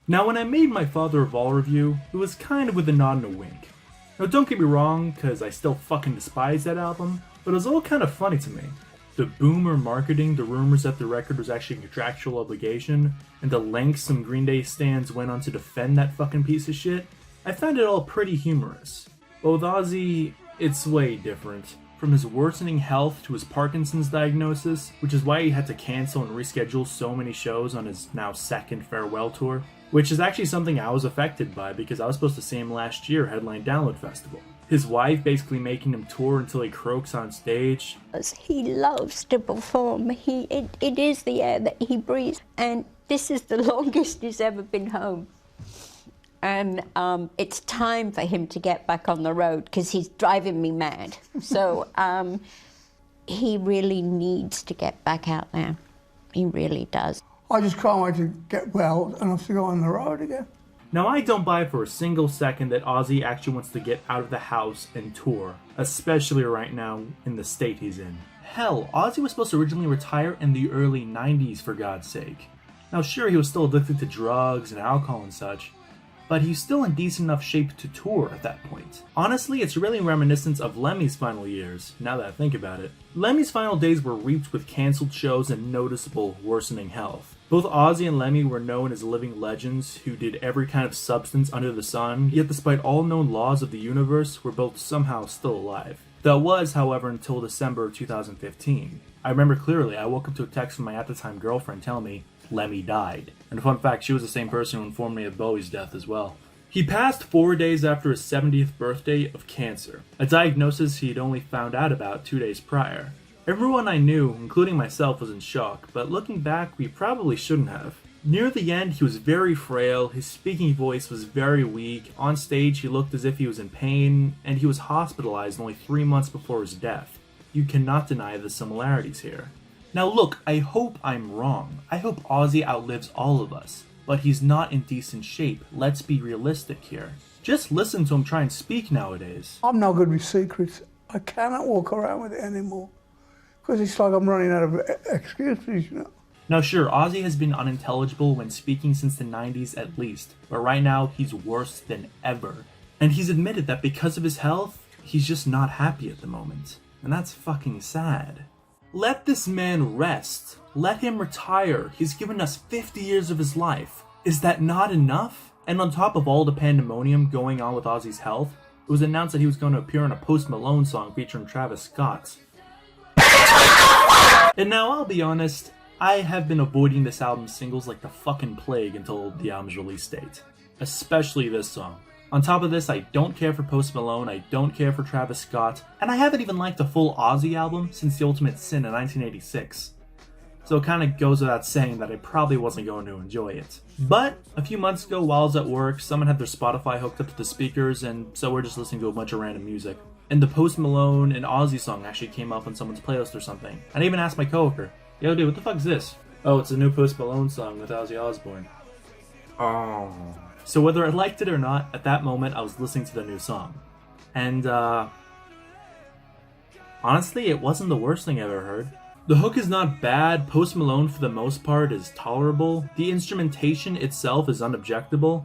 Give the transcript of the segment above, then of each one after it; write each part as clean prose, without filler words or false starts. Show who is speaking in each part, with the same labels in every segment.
Speaker 1: Now, when I made my Father of All review, it was kind of with a nod and a wink. Now, don't get me wrong, because I still fucking despise that album, but it was all kind of funny to me. The boomer marketing, the rumors that the record was actually a contractual obligation, and the lengths some Green Day stands went on to defend that fucking piece of shit, I found it all pretty humorous. But with Ozzy, it's way different. From his worsening health to his Parkinson's diagnosis, which is why he had to cancel and reschedule so many shows on his now second farewell tour, which is actually something I was affected by because I was supposed to see him last year headline Download Festival. His wife basically making him tour until he croaks on stage.
Speaker 2: He loves to perform. It is the air that he breathes, and this is the longest he's ever been home. And it's time for him to get back on the road because he's driving me mad. So he really needs to get back out there. He really does.
Speaker 3: I just can't wait to get well and have to go on the road again.
Speaker 1: Now, I don't buy for a single second that Ozzy actually wants to get out of the house and tour, especially right now in the state he's in. Hell, Ozzy was supposed to originally retire in the early 90s, for God's sake. Now, sure, he was still addicted to drugs and alcohol and such, but he's still in decent enough shape to tour at that point. Honestly, it's really reminiscent of Lemmy's final years, now that I think about it. Lemmy's final days were reaped with cancelled shows and noticeable worsening health. Both Ozzy and Lemmy were known as living legends who did every kind of substance under the sun, yet despite all known laws of the universe, were both somehow still alive. That was, however, until December of 2015. I remember clearly, I woke up to a text from my at-the-time girlfriend telling me Lemmy died. And fun fact, she was the same person who informed me of Bowie's death as well. He passed 4 days after his 70th birthday of cancer, a diagnosis he had only found out about 2 days prior. Everyone I knew, including myself, was in shock, but looking back, we probably shouldn't have. Near the end, he was very frail, his speaking voice was very weak, on stage he looked as if he was in pain, and he was hospitalized only 3 months before his death. You cannot deny the similarities here. Now look, I hope I'm wrong. I hope Ozzy outlives all of us, but he's not in decent shape. Let's be realistic here. Just listen to him try and speak nowadays.
Speaker 3: I'm no good with secrets. I cannot walk around with it anymore. Because it's like I'm running out of excuses, you know.
Speaker 1: Now sure, Ozzy has been unintelligible when speaking since the 90s at least, but right now he's worse than ever. And he's admitted that because of his health, he's just not happy at the moment. And that's fucking sad. Let this man rest. Let him retire. He's given us 50 years of his life. Is that not enough? And on top of all the pandemonium going on with Ozzy's health, it was announced that he was going to appear on a Post Malone song featuring Travis Scott. And now, I'll be honest, I have been avoiding this album's singles like the fucking plague until the album's release date. Especially this song. On top of this, I don't care for Post Malone, I don't care for Travis Scott, and I haven't even liked a full Ozzy album since The Ultimate Sin in 1986. So it kinda goes without saying that I probably wasn't going to enjoy it. But, a few months ago while I was at work, someone had their Spotify hooked up to the speakers, and so we're just listening to a bunch of random music. And the Post Malone and Ozzy song actually came up on someone's playlist or something. And I even asked my coworker, "Yo dude, what the fuck is this?" "Oh, it's a new Post Malone song with Ozzy Osbourne." Oh. So whether I liked it or not, at that moment I was listening to the new song. And honestly, it wasn't the worst thing I ever heard. The hook is not bad, Post Malone for the most part is tolerable, the instrumentation itself is unobjectable,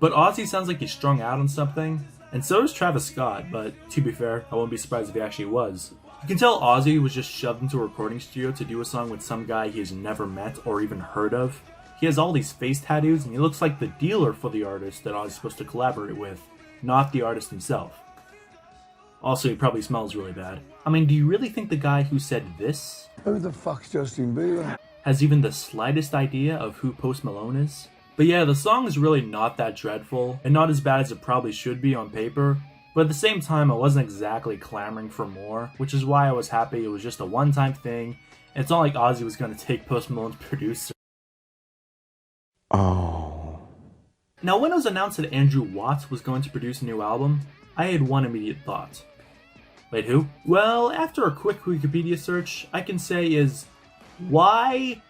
Speaker 1: but Ozzy sounds like he's strung out on something, and so does Travis Scott, but to be fair, I wouldn't be surprised if he actually was. You can tell Ozzy was just shoved into a recording studio to do a song with some guy he has never met or even heard of. He has all these face tattoos, and he looks like the dealer for the artist that Ozzy's supposed to collaborate with, not the artist himself. Also, he probably smells really bad. I mean, do you really think the guy who said this
Speaker 3: Who the fuck's Justin Bieber?
Speaker 1: has even the slightest idea of who Post Malone is? But yeah, the song is really not that dreadful, and not as bad as it probably should be on paper, but at the same time I wasn't exactly clamoring for more, which is why I was happy it was just a one-time thing, and it's not like Ozzy was going to take Post Malone's producer.
Speaker 3: Oh.
Speaker 1: Now when it was announced that Andrew Watts was going to produce a new album, I had one immediate thought. Wait, who? Well, after a quick Wikipedia search, I can say is, why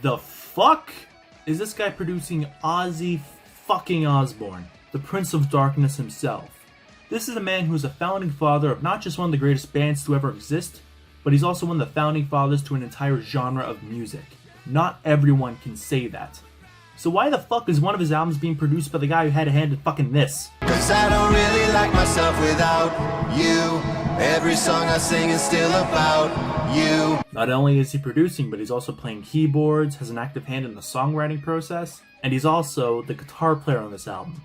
Speaker 1: the fuck is this guy producing Ozzy fucking Osbourne, the Prince of Darkness himself? This is a man who is a founding father of not just one of the greatest bands to ever exist, but he's also one of the founding fathers to an entire genre of music. Not everyone can say that. So why the fuck is one of his albums being produced by the guy who had a hand in fucking this?
Speaker 4: Cause I don't really like myself without you. Every song I sing is still about you.
Speaker 1: Not only is he producing, but he's also playing keyboards, has an active hand in the songwriting process, and he's also the guitar player on this album.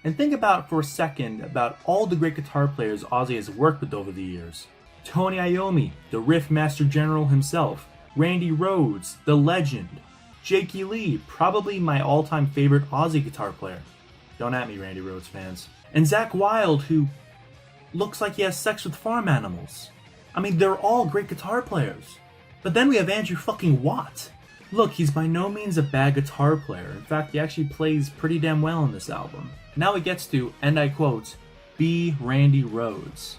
Speaker 1: And think about for a second about all the great guitar players Ozzy has worked with over the years. Tony Iommi, the riff master general himself, Randy Rhoads, the legend, Jakey Lee, probably my all-time favorite Ozzy guitar player. Don't at me, Randy Rhoads fans. And Zakk Wylde, who looks like he has sex with farm animals. I mean, they're all great guitar players. But then we have Andrew fucking Watt. Look, he's by no means a bad guitar player. In fact, he actually plays pretty damn well on this album. Now it gets to, and I quote, be Randy Rhoads.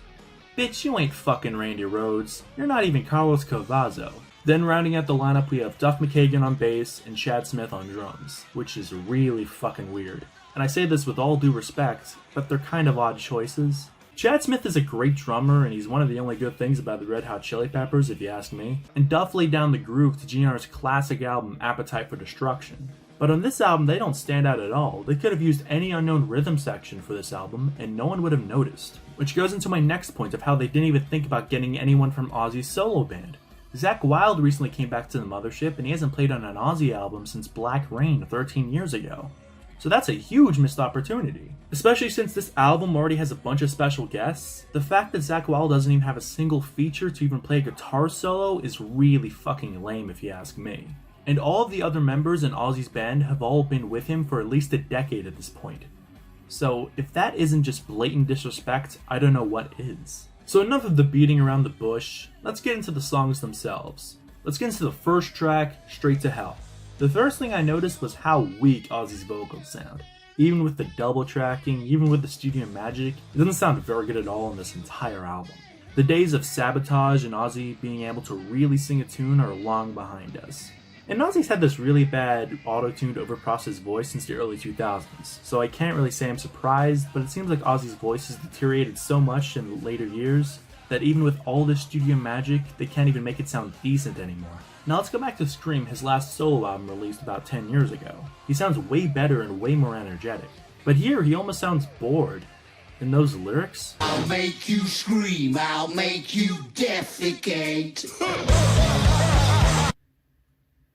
Speaker 1: Bitch, you ain't fucking Randy Rhoads. You're not even Carlos Cavazo. Then rounding out the lineup, we have Duff Mckagan on bass and Chad Smith on drums, which is really fucking weird. And I say this with all due respect, but they're kind of odd choices. Chad Smith is a great drummer, and he's one of the only good things about the Red Hot Chili Peppers, if you ask me. And Duff laid down the groove to GNR's classic album, Appetite for Destruction. But on this album, they don't stand out at all. They could have used any unknown rhythm section for this album, and no one would have noticed. Which goes into my next point of how they didn't even think about getting anyone from Ozzy's solo band. Zakk Wylde recently came back to the mothership, and he hasn't played on an Ozzy album since Black Rain 13 years ago. So that's a huge missed opportunity. Especially since this album already has a bunch of special guests, the fact that Zakk Wylde doesn't even have a single feature to even play a guitar solo is really fucking lame if you ask me. And all of the other members in Ozzy's band have all been with him for at least a decade at this point. So if that isn't just blatant disrespect, I don't know what is. So enough of the beating around the bush, let's get into the songs themselves. Let's get into the first track, Straight to Hell. The first thing I noticed was how weak Ozzy's vocals sound. Even with the double tracking, even with the studio magic, it doesn't sound very good at all on this entire album. The days of Sabotage and Ozzy being able to really sing a tune are long behind us. And Ozzy's had this really bad auto-tuned overprocessed voice since the early 2000s, so I can't really say I'm surprised, but it seems like Ozzy's voice has deteriorated so much in the later years that even with all this studio magic, they can't even make it sound decent anymore. Now let's go back to Scream, his last solo album released about 10 years ago. He sounds way better and way more energetic. But here, he almost sounds bored. In those lyrics,
Speaker 4: I'll make you scream, I'll make you defecate.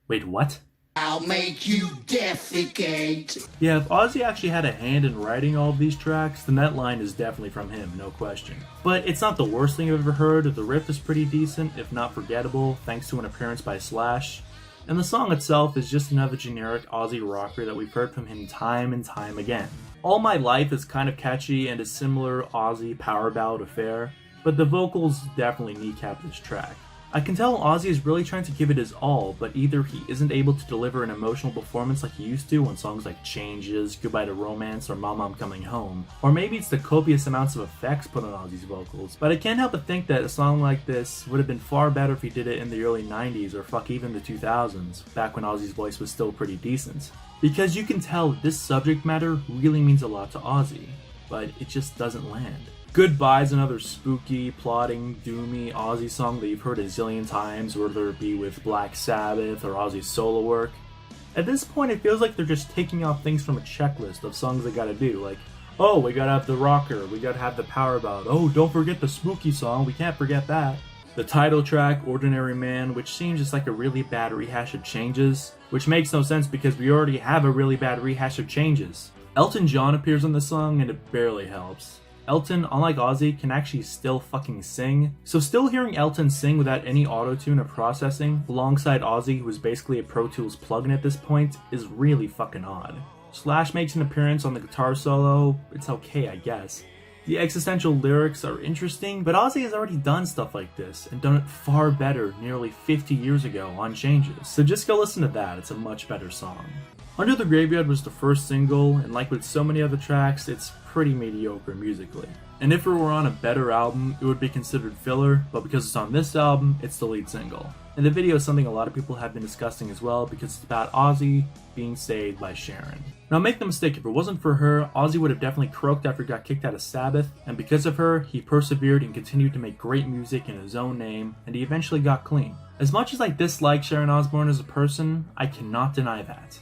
Speaker 1: Wait, what?
Speaker 4: I'll make you defecate.
Speaker 1: Yeah, if Ozzy actually had a hand in writing all of these tracks, then that line is definitely from him, no question. But it's not the worst thing I've ever heard. The riff is pretty decent, if not forgettable, thanks to an appearance by Slash. And the song itself is just another generic Ozzy rocker that we've heard from him time and time again. All My Life is kind of catchy and a similar Ozzy power ballad affair, but the vocals definitely kneecap this track. I can tell Ozzy is really trying to give it his all, but either he isn't able to deliver an emotional performance like he used to on songs like Changes, Goodbye to Romance, or Mama I'm Coming Home, or maybe it's the copious amounts of effects put on Ozzy's vocals, but I can't help but think that a song like this would have been far better if he did it in the early 90s or fuck even the 2000s, back when Ozzy's voice was still pretty decent. Because you can tell that this subject matter really means a lot to Ozzy, but it just doesn't land. Goodbye's another spooky, plotting, doomy Ozzy song that you've heard a zillion times, whether it be with Black Sabbath or Ozzy's solo work. At this point, it feels like they're just taking off things from a checklist of songs they gotta do, like, oh, we gotta have the rocker, we gotta have the power ballad, oh, don't forget the spooky song, we can't forget that. The title track, Ordinary Man, which seems just like a really bad rehash of Changes, which makes no sense because we already have a really bad rehash of Changes. Elton John appears on the song and it barely helps. Elton, unlike Ozzy, can actually still fucking sing, so still hearing Elton sing without any auto-tune or processing, alongside Ozzy, who is basically a Pro Tools plugin at this point, is really fucking odd. Slash makes an appearance on the guitar solo, it's okay I guess. The existential lyrics are interesting, but Ozzy has already done stuff like this, and done it far better nearly 50 years ago on Changes, so just go listen to that, it's a much better song. Under the Graveyard was the first single, and like with so many other tracks, it's pretty mediocre musically. And if it were on a better album, it would be considered filler, but because it's on this album, it's the lead single. And the video is something a lot of people have been discussing as well, because it's about Ozzy being saved by Sharon. Now make no mistake, if it wasn't for her, Ozzy would have definitely croaked after he got kicked out of Sabbath, and because of her, he persevered and continued to make great music in his own name, and he eventually got clean. As much as I dislike Sharon Osbourne as a person, I cannot deny that.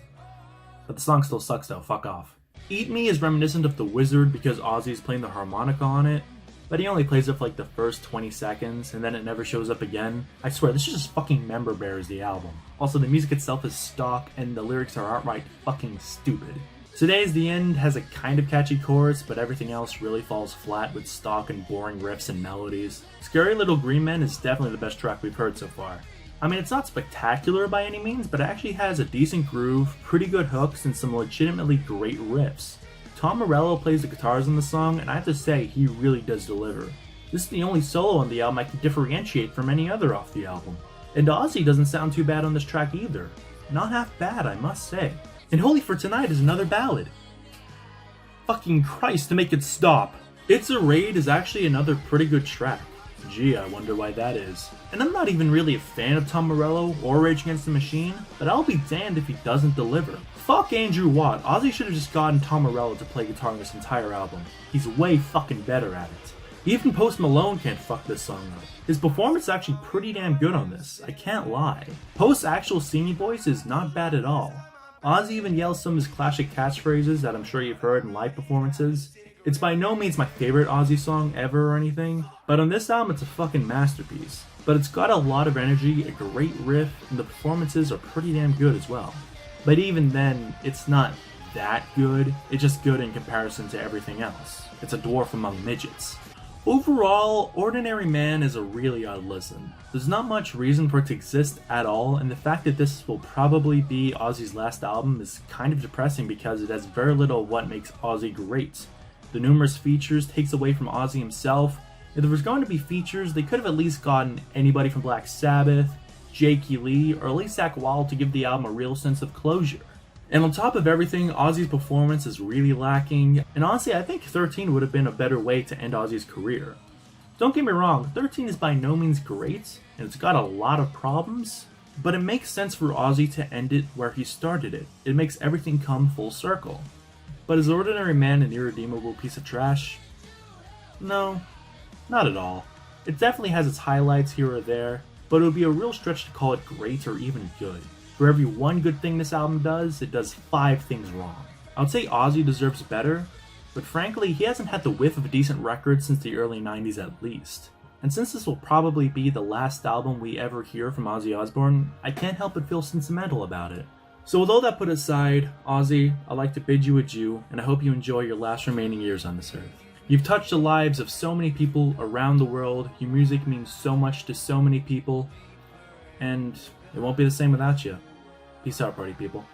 Speaker 1: But the song still sucks though, fuck off. Eat Me is reminiscent of The Wizard because Ozzy's playing the harmonica on it, but he only plays it for like the first 20 seconds and then it never shows up again. I swear, this is just fucking member bears the album. Also, the music itself is stock and the lyrics are outright fucking stupid. Today's the End has a kind of catchy chorus, but everything else really falls flat with stock and boring riffs and melodies. Scary Little Green Men is definitely the best track we've heard so far. I mean, it's not spectacular by any means, but it actually has a decent groove, pretty good hooks, and some legitimately great riffs. Tom Morello plays the guitars on the song, and I have to say, he really does deliver. This is the only solo on the album I can differentiate from any other off the album. And Ozzy doesn't sound too bad on this track either. Not half bad, I must say. And Holy for Tonight is another ballad. Fucking Christ, to make it stop. It's a Raid is actually another pretty good track. Gee, I wonder why that is. And I'm not even really a fan of Tom Morello or Rage Against the Machine, but I'll be damned if he doesn't deliver. Fuck Andrew Watt, Ozzy should have just gotten Tom Morello to play guitar on this entire album. He's way fucking better at it. Even Post Malone can't fuck this song up. His performance is actually pretty damn good on this, I can't lie. Post's actual singing voice is not bad at all. Ozzy even yells some of his classic catchphrases that I'm sure you've heard in live performances. It's by no means my favorite Ozzy song ever or anything, but on this album it's a fucking masterpiece. But it's got a lot of energy, a great riff, and the performances are pretty damn good as well. But even then, it's not that good, it's just good in comparison to everything else. It's a dwarf among midgets. Overall, Ordinary Man is a really odd listen. There's not much reason for it to exist at all, and the fact that this will probably be Ozzy's last album is kind of depressing because it has very little of what makes Ozzy great. The numerous features takes away from Ozzy himself. If there was going to be features, they could have at least gotten anybody from Black Sabbath, Jakey Lee, or at least Zakk Wylde to give the album a real sense of closure. And on top of everything, Ozzy's performance is really lacking, and honestly I think 13 would have been a better way to end Ozzy's career. Don't get me wrong, 13 is by no means great, and it's got a lot of problems, but it makes sense for Ozzy to end it where he started it. It makes everything come full circle. But is Ordinary Man an irredeemable piece of trash? No, not at all. It definitely has its highlights here or there, but it would be a real stretch to call it great or even good. For every one good thing this album does, it does 5 things wrong. I would say Ozzy deserves better, but frankly, he hasn't had the whiff of a decent record since the early 90s at least. And since this will probably be the last album we ever hear from Ozzy Osbourne, I can't help but feel sentimental about it. So with all that put aside, Ozzy, I'd like to bid you adieu, and I hope you enjoy your last remaining years on this earth. You've touched the lives of so many people around the world, your music means so much to so many people, and it won't be the same without you. Peace out, party people.